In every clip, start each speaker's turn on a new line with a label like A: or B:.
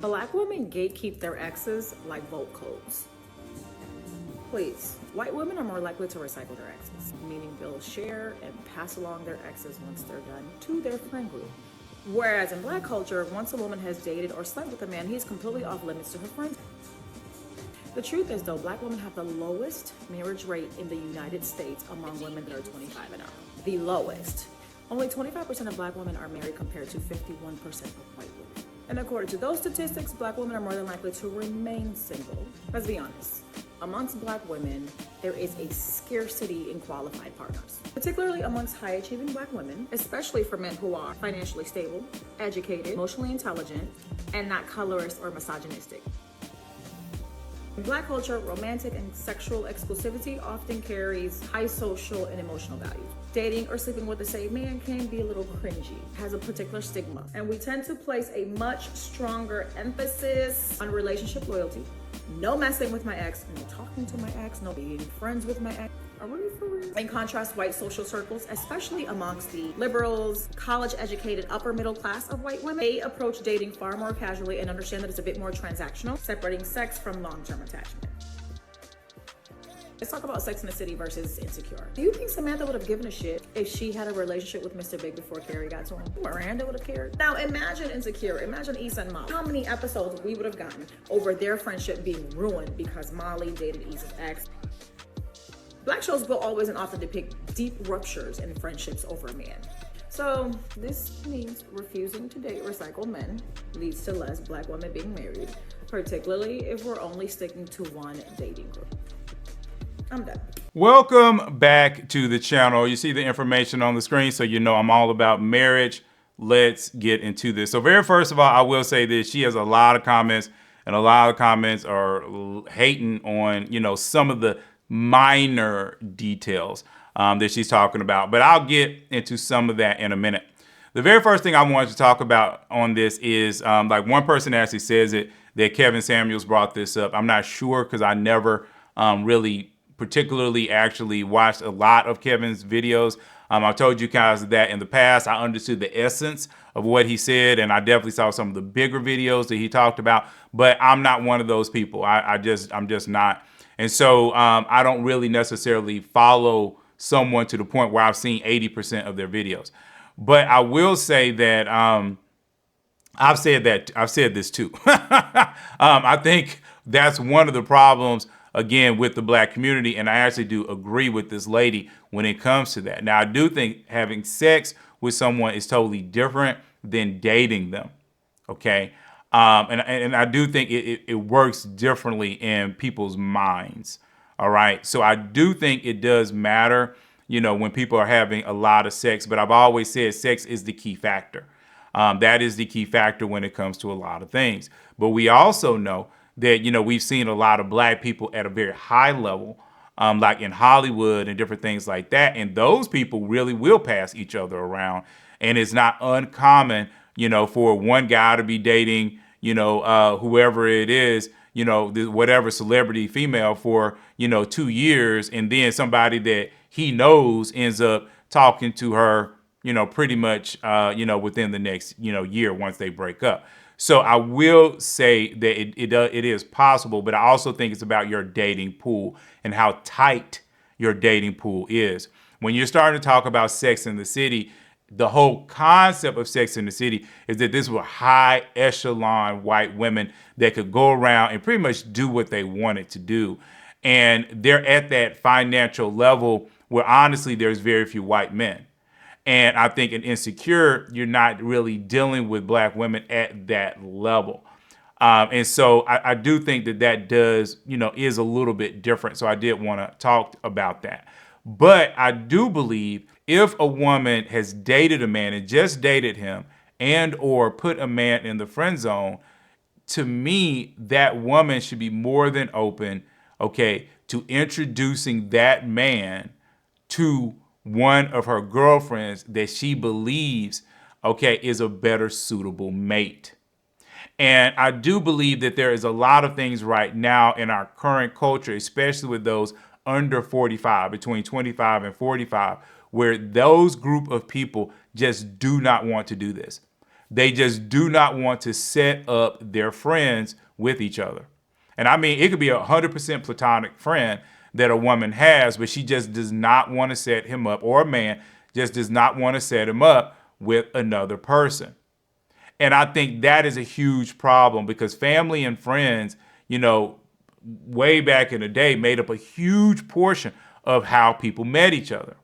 A: Black women gatekeep their exes like vote codes. Please, white women are more likely to recycle their exes, meaning they'll share and pass along their exes once they're done to their friend group. Whereas in black culture, once a woman has dated or slept with a man, he's completely off limits to her friends. The truth is, though, black women have the lowest marriage rate in the United States among women that are 25 and up. The lowest. Only 25% of black women are married compared to 51% of white women. And according to those statistics, black women are more than likely to remain single. Let's be honest. Amongst black women, there is a scarcity in qualified partners, particularly amongst high-achieving black women, especially for men who are financially stable, educated, emotionally intelligent, and not colorist or misogynistic. In black culture, romantic and sexual exclusivity often carries high social and emotional value. Dating or sleeping with the same man can be a little cringy, has a particular stigma, and we tend to place a much stronger emphasis on relationship loyalty. No messing with my ex, no talking to my ex, no being friends with my ex. Are we for real? In contrast, white social circles, especially amongst the liberals, college-educated, upper middle class of white women, they approach dating far more casually and understand that it's a bit more transactional, separating sex from long-term attachment. Let's talk about Sex in the City versus Insecure. Do you think Samantha would have given a shit if she had a relationship with Mr. Big before Carrie got to him? Miranda would have cared. Now imagine Insecure, imagine Issa and Molly. How many episodes we would have gotten over their friendship being ruined because Molly dated Issa's ex? Black shows will always and often depict deep ruptures in friendships over a man. So this means refusing to date recycled men leads to less black women being married, particularly if we're only sticking to one dating group. I'm done.
B: Welcome back to the channel. You see the information on the screen, so you know I'm all about marriage. Let's get into this. So very first of all, I will say this. She has a lot of comments, and a lot of comments are hating on, some of the minor details that she's talking about. But I'll get into some of that in a minute. The very first thing I wanted to talk about on this is, like one person actually says it, that Kevin Samuels brought this up. I'm not sure because I never really particularly actually watched a lot of Kevin's videos. I've told you guys that in the past. I understood the essence of what he said, and I definitely saw some of the bigger videos that he talked about, but I'm not one of those people. I'm just not. And so I don't really necessarily follow someone to the point where I've seen 80% of their videos. But I will say that I've said this too. I think that's one of the problems, again, with the black community, and I actually do agree with this lady when it comes to that. Now, I do think having sex with someone is totally different than dating them, okay? And I do think it works differently in people's minds, all right? So I do think it does matter, when people are having a lot of sex, but I've always said sex is the key factor. That is the key factor when it comes to a lot of things. But we also know that, we've seen a lot of black people at a very high level, like in Hollywood and different things like that. And those people really will pass each other around. And it's not uncommon, for one guy to be dating, whoever it is, whatever celebrity female for, 2 years. And then somebody that he knows ends up talking to her, pretty much, within the next, year once they break up. So I will say that it is possible, but I also think it's about your dating pool and how tight your dating pool is. When you're starting to talk about Sex in the City, the whole concept of Sex in the City is that these were high echelon white women that could go around and pretty much do what they wanted to do. And they're at that financial level where honestly there's very few white men. And I think in Insecure, you're not really dealing with black women at that level. And so I do think that does, is a little bit different. So I did want to talk about that. But I do believe if a woman has dated a man and just dated him and or put a man in the friend zone, to me, that woman should be more than open, okay, to introducing that man to one of her girlfriends that she believes, okay, is a better suitable mate. And I do believe that there is a lot of things right now in our current culture, especially with those under 45, between 25 and 45, where those group of people just do not want to do this. They just do not want to set up their friends with each other. And I mean, it could be 100% platonic friend that a woman has, but she just does not want to set him up, or a man just does not want to set him up with another person. And I think that is a huge problem, because family and friends, way back in the day, made up a huge portion of how people met each other.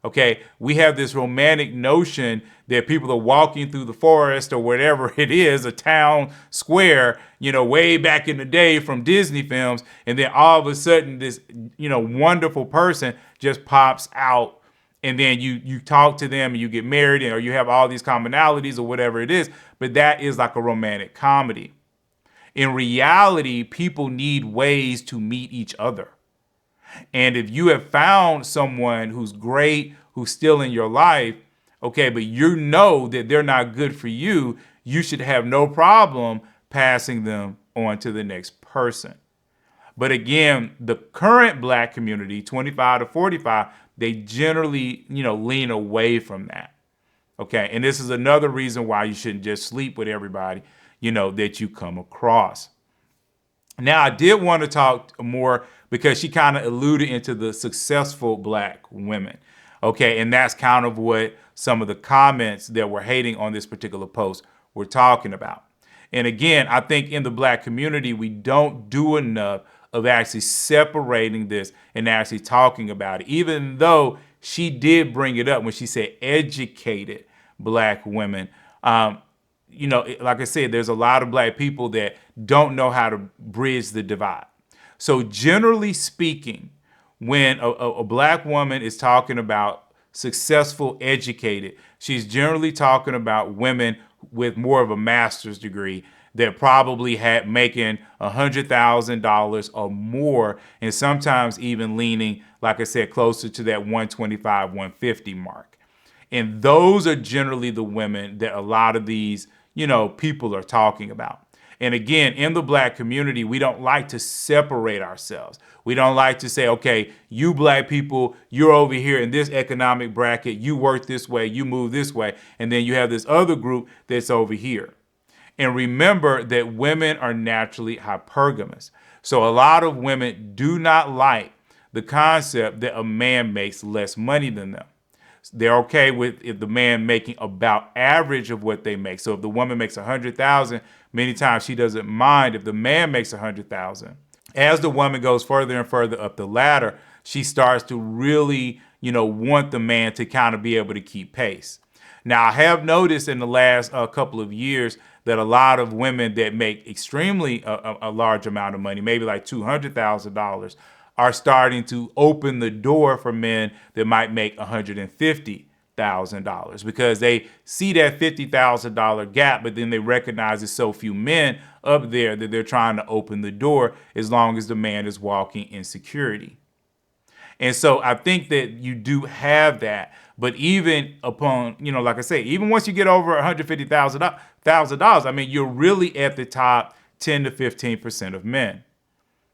B: Okay, we have this romantic notion that people are walking through the forest or whatever it is, a town square, way back in the day from Disney films. And then all of a sudden this, wonderful person just pops out. And then you talk to them and you get married, or you have all these commonalities or whatever it is. But that is like a romantic comedy. In reality, people need ways to meet each other. And if you have found someone who's great, who's still in your life, okay, but you know that they're not good for you, you should have no problem passing them on to the next person. But again, the current Black community, 25 to 45, they generally, lean away from that. Okay, and this is another reason why you shouldn't just sleep with everybody, that you come across. Now, I did want to talk more, because she kind of alluded into the successful Black women. Okay, and that's kind of what some of the comments that were hating on this particular post were talking about. And again, I think in the Black community, we don't do enough of actually separating this and actually talking about it, even though she did bring it up when she said educated Black women. Like I said, there's a lot of Black people that don't know how to bridge the divide. So generally speaking, when a Black woman is talking about successful, educated, she's generally talking about women with more of a master's degree that probably had making $100,000 or more, and sometimes even leaning, like I said, closer to that 125, 150 mark. And those are generally the women that a lot of these, people are talking about. And again, in the Black community, we don't like to separate ourselves. We don't like to say, okay, you Black people, you're over here in this economic bracket, you work this way, you move this way, and then you have this other group that's over here. And remember that women are naturally hypergamous. So a lot of women do not like the concept that a man makes less money than them. They're okay with if the man making about average of what they make. So if the woman makes 100,000, many times she doesn't mind if the man makes 100,000. As the woman goes further and further up the ladder, she starts to really, want the man to kind of be able to keep pace. Now, I have noticed in the last couple of years that a lot of women that make extremely a large amount of money, maybe like $200,000, are starting to open the door for men that might make $150,000, because they see that $50,000 gap, but then they recognize there's so few men up there that they're trying to open the door as long as the man is walking in security. And so I think that you do have that. But even upon, like I say, even once you get over $150,000, I mean, you're really at the top 10 to 15% of men.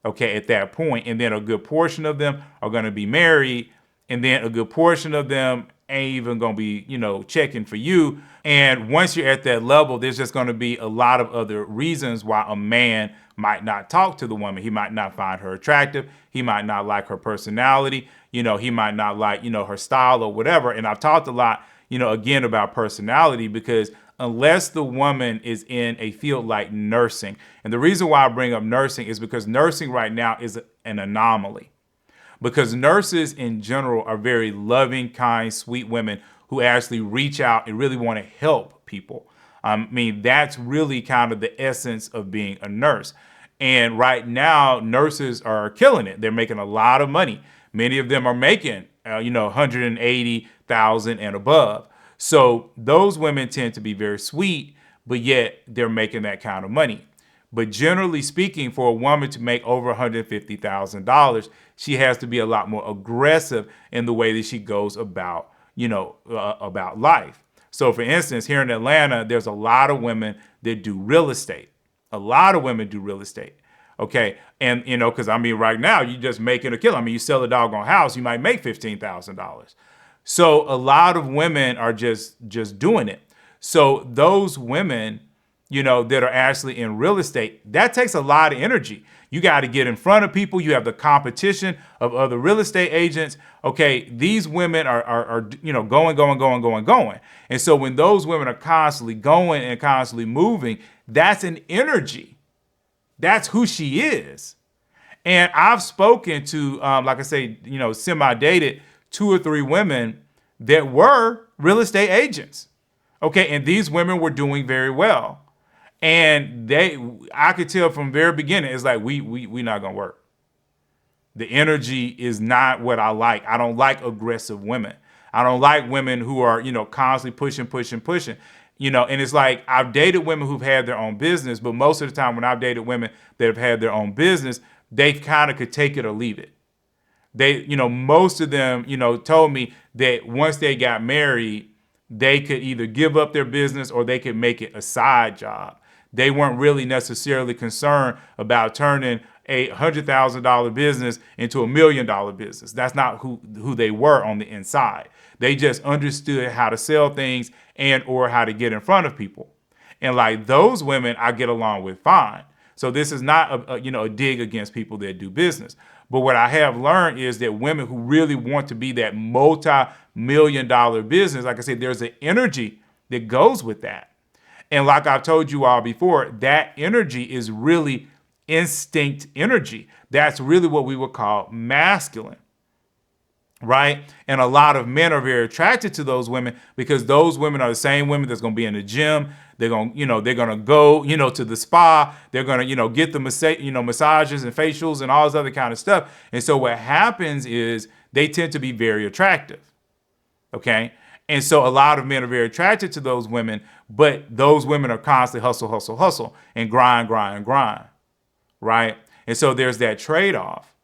B: Okay, at that point. And then a good portion of them are going to be married. And then a good portion of them ain't even going to be, checking for you. And once you're at that level, there's just going to be a lot of other reasons why a man might not talk to the woman. He might not find her attractive. He might not like her personality. He might not like, her style or whatever. And I've talked a lot, again, about personality, because unless the woman is in a field like nursing, and the reason why I bring up nursing is because nursing right now is an anomaly. Because nurses in general are very loving, kind, sweet women who actually reach out and really want to help people. I mean, that's really kind of the essence of being a nurse. And right now, nurses are killing it. They're making a lot of money. Many of them are making, 180,000 and above. So those women tend to be very sweet, but yet they're making that kind of money. But generally speaking, for a woman to make over $150,000, she has to be a lot more aggressive in the way that she goes about, about life. So for instance, here in Atlanta, there's a lot of women that do real estate. A lot of women do real estate. Okay. And, because right now you're just making a killing. I mean, you sell a doggone house, you might make $15,000. So a lot of women are just doing it. So those women, that are actually in real estate, that takes a lot of energy. You got to get in front of people. You have the competition of other real estate agents. Okay, these women are going. And so when those women are constantly going and constantly moving, that's an energy. That's who she is. And I've spoken to, like I say, semi-dated 2 or 3 women that were real estate agents. Okay, and these women were doing very well. And I could tell from the very beginning, it's like, we not gonna work. The energy is not what I like. I don't like aggressive women. I don't like women who are, constantly pushing. And it's like, I've dated women who've had their own business, but most of the time when I've dated women that have had their own business, they kind of could take it or leave it. They, most of them, told me that once they got married, they could either give up their business or they could make it a side job. They weren't really necessarily concerned about turning a $100,000 business into $1 million business. That's not who they were on the inside. They just understood how to sell things and or how to get in front of people. And like those women, I get along with fine. So this is not a dig against people that do business. But what I have learned is that women who really want to be that multi-million-dollar business, like I said, there's an energy that goes with that. And like I've told you all before, that energy is really instinct energy. That's really what we would call masculine, right? And a lot of men are very attracted to those women because those women are the same women that's going to be in the gym. They're going to go, to the spa. They're going to, get the massages and facials and all this other kind of stuff. And so what happens is they tend to be very attractive. Okay. And so a lot of men are very attracted to those women, but those women are constantly hustle, and grind, right? And so there's that trade-off.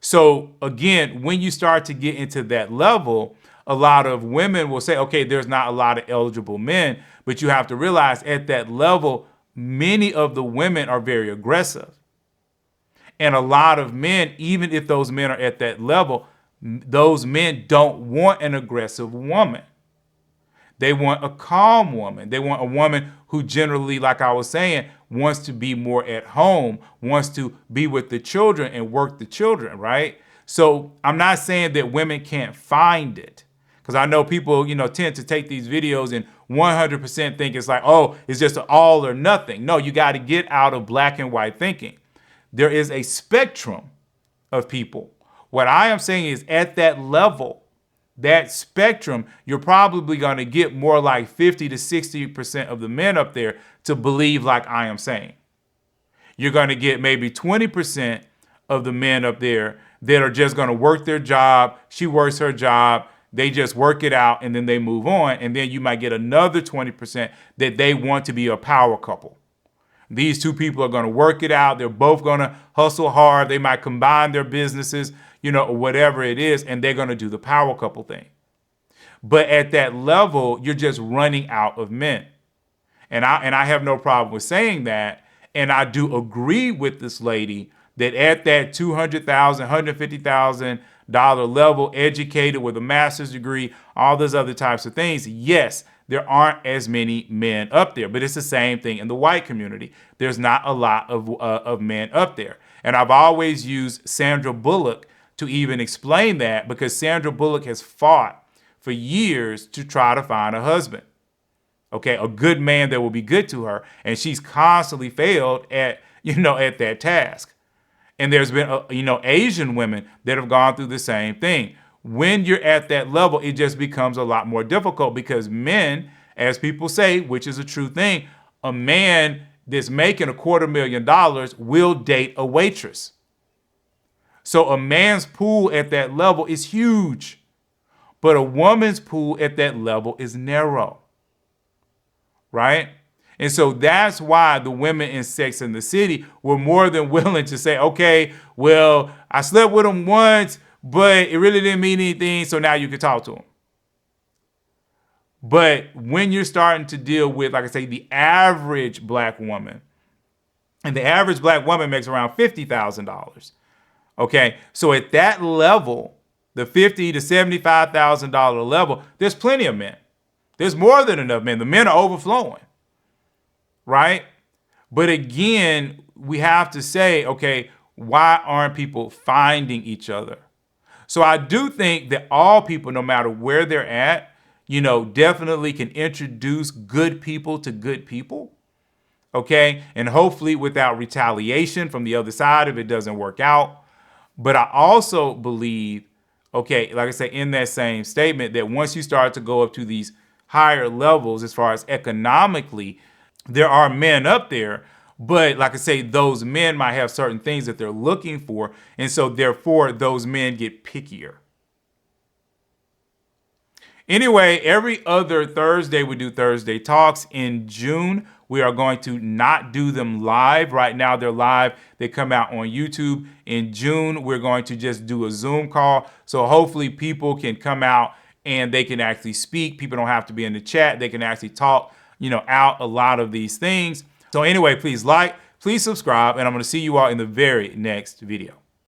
B: So again, when you start to get into that level, a lot of women will say, okay, there's not a lot of eligible men, but you have to realize at that level, many of the women are very aggressive. And a lot of men, even if those men are at that level, those men don't want an aggressive woman. They want a calm woman. They want a woman who generally, like I was saying, wants to be more at home, wants to be with the children and work the children, right? So I'm not saying that women can't find it, because I know people, tend to take these videos and 100% think it's like, oh, it's just an all or nothing. No, you got to get out of black and white thinking. There is a spectrum of people. What I am saying is at that level, that spectrum, you're probably going to get more like 50 to 60% of the men up there to believe like I am saying. You're going to get maybe 20% of the men up there that are just going to work their job. She works her job. They just work it out and then they move on. And then you might get another 20% that they want to be a power couple. These two people are going to work it out. They're both going to hustle hard. They might combine their businesses, or whatever it is, and they're going to do the power couple thing. But at that level, you're just running out of men. And I have no problem with saying that. And I do agree with this lady that at that $200,000, $150,000 level, educated with a master's degree, all those other types of things, yes, there aren't as many men up there. But it's the same thing in the white community. There's not a lot of men up there. And I've always used Sandra Bullock to even explain that, because Sandra Bullock has fought for years to try to find a husband. Okay, a good man that will be good to her. And she's constantly failed at that task. And there's been, Asian women that have gone through the same thing. When you're at that level, it just becomes a lot more difficult because men, as people say, which is a true thing, a man that's making $250,000 will date a waitress. So a man's pool at that level is huge, but a woman's pool at that level is narrow, right? And so that's why the women in Sex and the City were more than willing to say, okay, well, I slept with him once, but it really didn't mean anything, so now you can talk to him. But when you're starting to deal with, like I say, the average black woman, and the average black woman makes around $50,000. Okay, so at that level, the $50,000 to $75,000 level, there's plenty of men. There's more than enough men. The men are overflowing, right? But again, we have to say, okay, why aren't people finding each other? So I do think that all people, no matter where they're at, definitely can introduce good people to good people. Okay. And hopefully without retaliation from the other side if it doesn't work out. But I also believe, okay, like I say in that same statement, that once you start to go up to these higher levels as far as economically, there are men up there. But like I say, those men might have certain things that they're looking for. And so therefore, those men get pickier. Anyway, every other Thursday, we do Thursday Talks. In June, we are going to not do them live. Right now, they're live. They come out on YouTube. In June, we're going to just do a Zoom call. So hopefully people can come out and they can actually speak. People don't have to be in the chat. They can actually talk, out a lot of these things. So anyway, please like, please subscribe, and I'm going to see you all in the very next video.